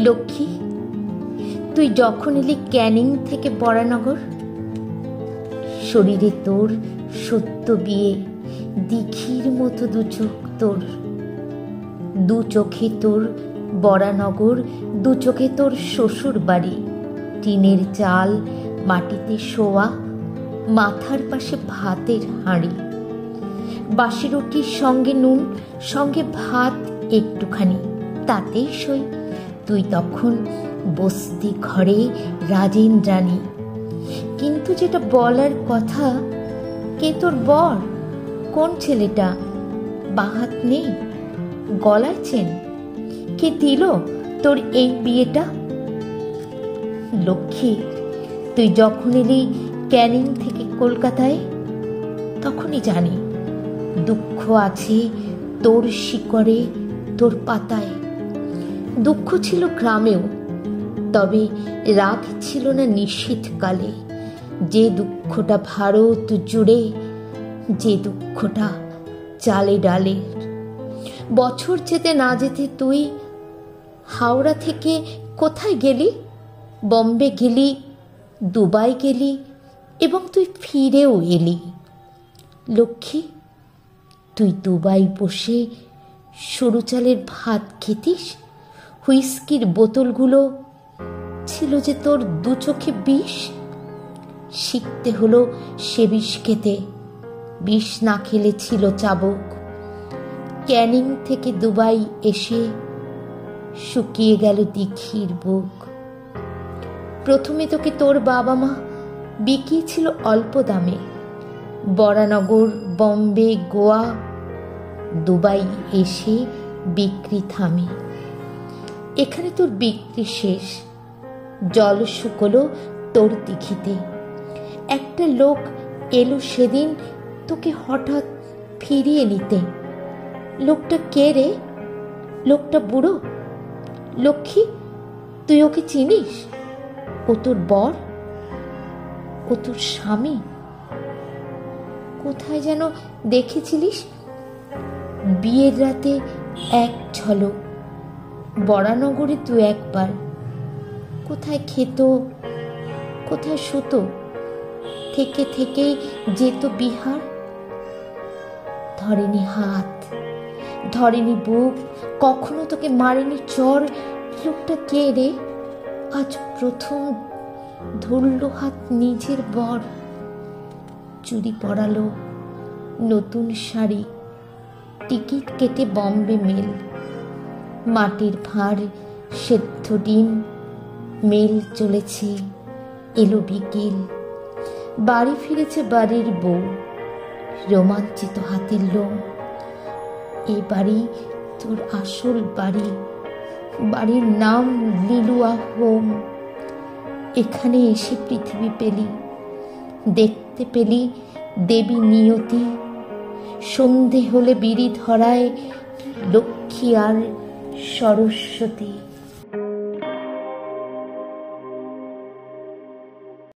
লক্ষ্মী, তুই যখন এলি ক্যানিং থেকে বরানগর, শরীরে তোর সত্য বিয়ে, দিঘির মতো দু চোখ তোর, দু চোখে তোর বরানগর, দু চোখে তোর শ্বশুর বাড়ি, টিনের চাল, মাটিতে শোয়া, মাথার পাশে ভাতের হাঁড়ি, বাসি রুটির সঙ্গে নুন, সঙ্গে ভাত একটুখানি, তাতেই সই। তুই তখন বস্তি ঘরে রাজেন রানী। কিন্তু যেটা বলার কথা, কে তোর বর? কোন ছেলেটা? বাহাত নেই, গলায় চেন? কে দিল তোর এই বিয়েটা? লক্ষ্মী, তুই যখন এলি ক্যানিং থেকে কলকাতায়, তখনই জানি দুঃখ আছে তোর শিকড়ে, তোর পাতায়। দুঃখ ছিল গ্রামেও, তবে রাগ ছিল না নিশীথকালে। যে দুঃখটা ভারত জুড়ে, যে দুঃখটা চালে ডালে। বছর যেতে না যেতে তুই হাওড়া থেকে কোথায় গেলি? বম্বে গেলি, দুবাই গেলি, এবং তুই ফিরেও এলি। লক্ষ্মী, তুই দুবাই বসে সরু চালের ভাত খেতিস? হুইস্কির বোতলগুলো ছিল যে তোর দু চোখে বিষ। শিখতে হলো সে বিষ খেতে, বিষ না খেলে ছিল চাবুক। ক্যানিং থেকে দুবাই এসে শুকিয়ে গেল দিঘির বুক। প্রথমে তোকে তোর বাবা মা বিকিয়েছিল অল্প দামে, বরানগর, বম্বে, গোয়া, দুবাই এসে বিক্রি থামে। এখানে তোর বিক্রি শেষ, জল শুকলো তোর দিঘিতে। একটা লোক এলো সেদিন তোকে হঠাৎ ফিরিয়ে নিতে। লোকটা কে রে? লোকটা বুড়ো? লক্ষ্মী, তুই ওকে চিনিস? ও তোর বর? ও তোর স্বামী? কোথায় যেন দেখেছিলিস বিয়ের রাতে এক ঝলক। বরানগরে তুই একবার। কোথায় খেত, কোথায় শুতো, থেকে থেকে যেত বিহার। ধরেনি হাত, ধরেনি বুক, কখনো তোকে মারেনি চর। লোকটা কে রে? আজ প্রথম ধরল হাত নিজের বর। চুরি পরালো, নতুন শাড়ি, টিকিট কেটে বম্বে মেল। মাটির ভাঁড়, সেদ্ধ ডিম, মেল চলেছে, এলো বিকেল। বাড়ি ফিরেছে বাড়ির বউ, রোমাঞ্চিত হাতের লোম। এ বাড়ি তোর আসল বাড়ি, বাড়ির নাম লিলুয়া হোম। এখানে এসে পৃথিবী পেলি, দেখতে পেলি দেবী নিয়তি। সন্ধে হলে বিড়ি ধরায় লক্ষ্মী আর সরস্বতী।